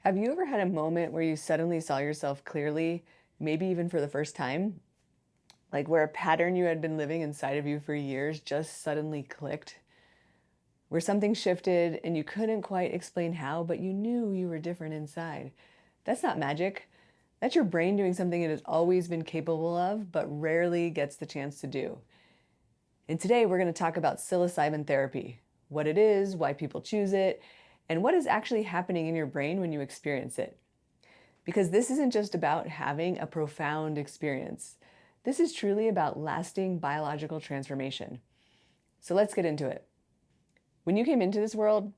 Have you ever had a moment where you suddenly saw yourself clearly, maybe even for the first time? Like where a pattern you had been living inside of you for years just suddenly clicked? Where something shifted and you couldn't quite explain how, but you knew you were different inside. That's not magic. That's your brain doing something it has always been capable of, but rarely gets the chance to do. And today we're going to talk about psilocybin therapy, what it is, why people choose it, and what is actually happening in your brain when you experience it. Because this isn't just about having a profound experience. This is truly about lasting biological transformation. So let's get into it. When you came into this world,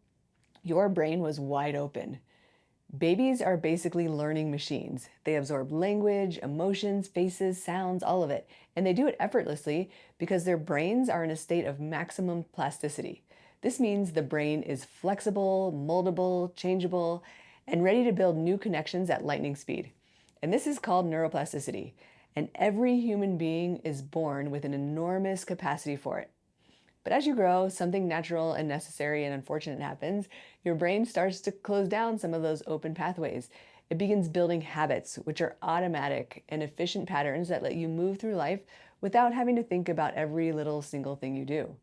your brain was wide open. Babies are basically learning machines. They absorb language, emotions, faces, sounds, all of it. And they do it effortlessly because their brains are in a state of maximum plasticity. This means the brain is flexible, moldable, changeable, and ready to build new connections at lightning speed. And this is called neuroplasticity. And every human being is born with an enormous capacity for it. But as you grow, something natural and necessary and unfortunate happens. Your brain starts to close down some of those open pathways. It begins building habits, which are automatic and efficient patterns that let you move through life without having to think about every little single thing you do.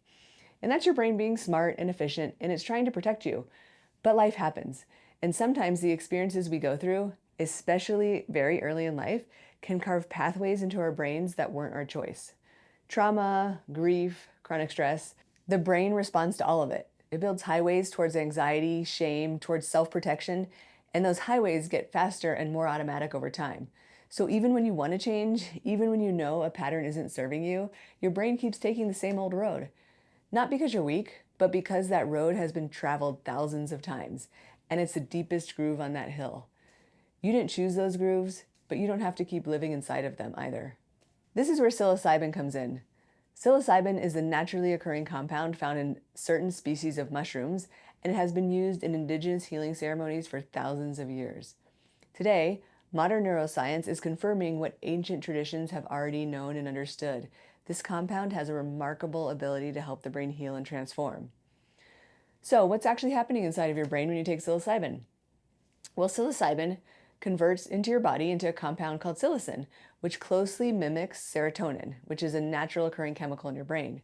And that's your brain being smart and efficient, and it's trying to protect you. But life happens. And sometimes the experiences we go through, especially very early in life, can carve pathways into our brains that weren't our choice. Trauma, grief, chronic stress, the brain responds to all of it. It builds highways towards anxiety, shame, towards self-protection, and those highways get faster and more automatic over time. So even when you want to change, even when you know a pattern isn't serving you, your brain keeps taking the same old road. Not because you're weak, but because that road has been traveled thousands of times, and it's the deepest groove on that hill. You didn't choose those grooves, but you don't have to keep living inside of them either. This is where psilocybin comes in. Psilocybin is a naturally occurring compound found in certain species of mushrooms, and it has been used in indigenous healing ceremonies for thousands of years. Today, modern neuroscience is confirming what ancient traditions have already known and understood. This compound has a remarkable ability to help the brain heal and transform. So, what's actually happening inside of your brain when you take psilocybin? Well, psilocybin converts into your body into a compound called psilocin, which closely mimics serotonin, which is a natural occurring chemical in your brain.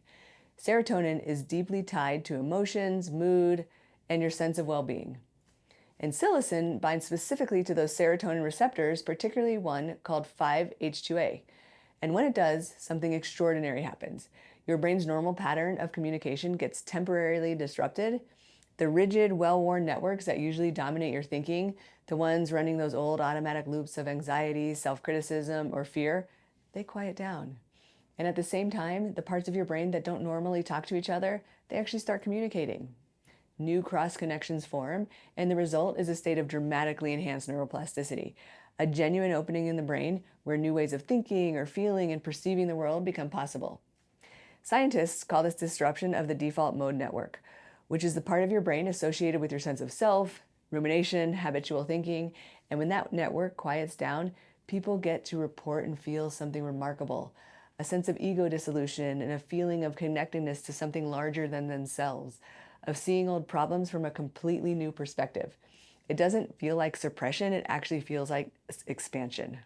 Serotonin is deeply tied to emotions, mood, and your sense of well-being. And psilocin binds specifically to those serotonin receptors, particularly one called 5-HT2A. And when it does, something extraordinary happens. Your brain's normal pattern of communication gets temporarily disrupted. The rigid, well-worn networks that usually dominate your thinking, the ones running those old automatic loops of anxiety, self-criticism, or fear, they quiet down. And at the same time, the parts of your brain that don't normally talk to each other, they actually start communicating. New cross connections form, and the result is a state of dramatically enhanced neuroplasticity, a genuine opening in the brain where new ways of thinking or feeling and perceiving the world become possible. Scientists call this disruption of the default mode network, which is the part of your brain associated with your sense of self, rumination, habitual thinking, and when that network quiets down, people get to report and feel something remarkable, a sense of ego dissolution and a feeling of connectedness to something larger than themselves, of seeing old problems from a completely new perspective. It doesn't feel like suppression, it actually feels like expansion.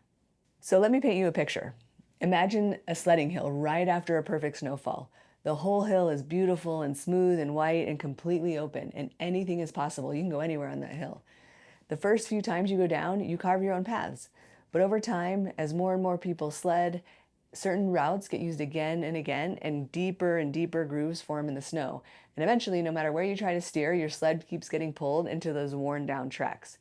So let me paint you a picture. Imagine a sledding hill right after a perfect snowfall. The whole hill is beautiful and smooth and white and completely open, and anything is possible. You can go anywhere on that hill. The first few times you go down, you carve your own paths. But over time, as more and more people sled, certain routes get used again and again, and deeper grooves form in the snow. And eventually, no matter where you try to steer, your sled keeps getting pulled into those worn down tracks.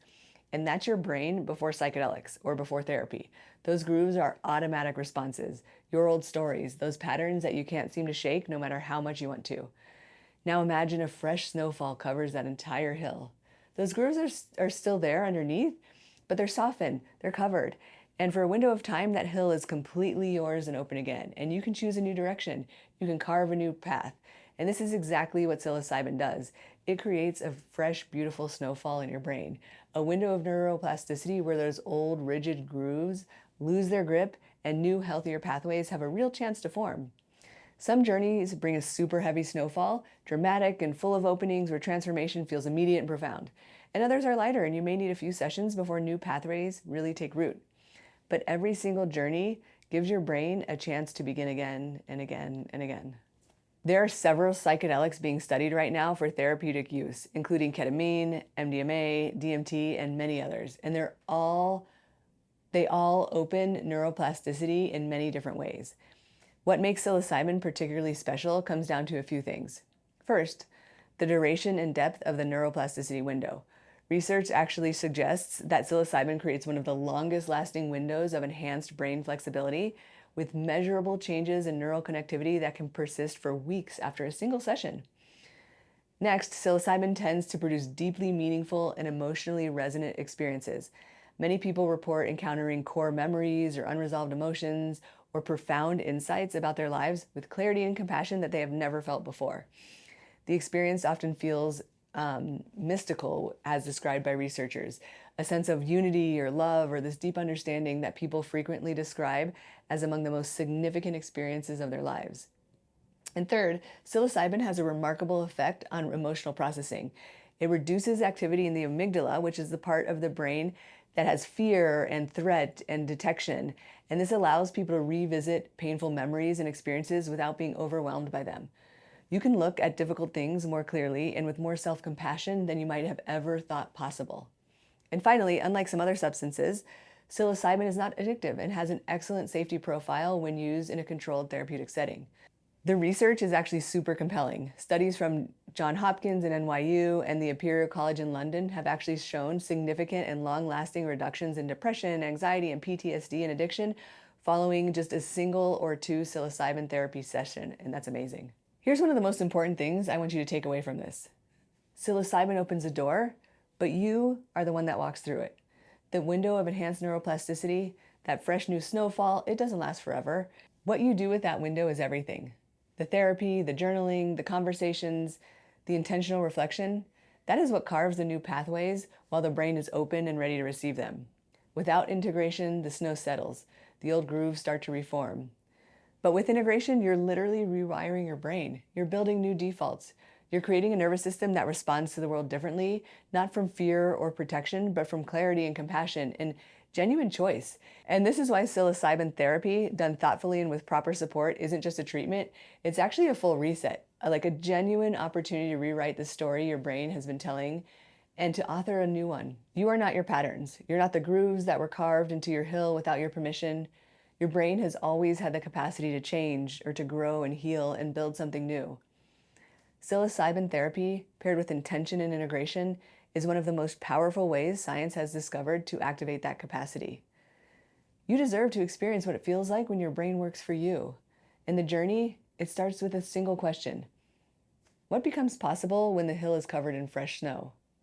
And that's your brain before psychedelics or before therapy. Those grooves are automatic responses, your old stories, those patterns that you can't seem to shake no matter how much you want to. Now imagine a fresh snowfall covers that entire hill. Those grooves are still there underneath, but they're softened, they're covered. And for a window of time, that hill is completely yours and open again. And you can choose a new direction. You can carve a new path. And this is exactly what psilocybin does. It creates a fresh, beautiful snowfall in your brain, a window of neuroplasticity where those old, rigid grooves lose their grip and new, healthier pathways have a real chance to form. Some journeys bring a super heavy snowfall, dramatic and full of openings where transformation feels immediate and profound. and others are lighter, and you may need a few sessions before new pathways really take root. But every single journey gives your brain a chance to begin again and again and again. There are several psychedelics being studied right now for therapeutic use, including ketamine, MDMA, DMT, and many others. And they all open neuroplasticity in many different ways. What makes psilocybin particularly special comes down to a few things. First, the duration and depth of the neuroplasticity window. Research actually suggests that psilocybin creates one of the longest lasting windows of enhanced brain flexibility, with measurable changes in neural connectivity that can persist for weeks after a single session. Next, psilocybin tends to produce deeply meaningful and emotionally resonant experiences. Many people report encountering core memories or unresolved emotions or profound insights about their lives with clarity and compassion that they have never felt before. The experience often feels mystical, as described by researchers, a sense of unity or love or this deep understanding that people frequently describe as among the most significant experiences of their lives. And third, psilocybin has a remarkable effect on emotional processing. It reduces activity in the amygdala, which is the part of the brain that has fear and threat and detection. And this allows people to revisit painful memories and experiences without being overwhelmed by them. You can look at difficult things more clearly and with more self-compassion than you might have ever thought possible. And finally, unlike some other substances, psilocybin is not addictive and has an excellent safety profile when used in a controlled therapeutic setting. The research is actually super compelling. Studies from Johns Hopkins and NYU and the Imperial College in London have actually shown significant and long-lasting reductions in depression, anxiety, and PTSD and addiction following just a single or two psilocybin therapy session, and that's amazing. Here's one of the most important things I want you to take away from this. Psilocybin opens a door, but you are the one that walks through it. The window of enhanced neuroplasticity, that fresh new snowfall, it doesn't last forever. What you do with that window is everything. The therapy, the journaling, the conversations, the intentional reflection, that is what carves the new pathways while the brain is open and ready to receive them. Without integration, the snow settles. The old grooves start to reform. But with integration, you're literally rewiring your brain. You're building new defaults. You're creating a nervous system that responds to the world differently, not from fear or protection, but from clarity and compassion and genuine choice. And this is why psilocybin therapy, done thoughtfully and with proper support, isn't just a treatment. It's actually a full reset, like a genuine opportunity to rewrite the story your brain has been telling and to author a new one. You are not your patterns. You're not the grooves that were carved into your hill without your permission. Your brain has always had the capacity to change or to grow and heal and build something new. Psilocybin therapy, paired with intention and integration, is one of the most powerful ways science has discovered to activate that capacity. You deserve to experience what it feels like when your brain works for you. And the journey, it starts with a single question. What becomes possible when the hill is covered in fresh snow?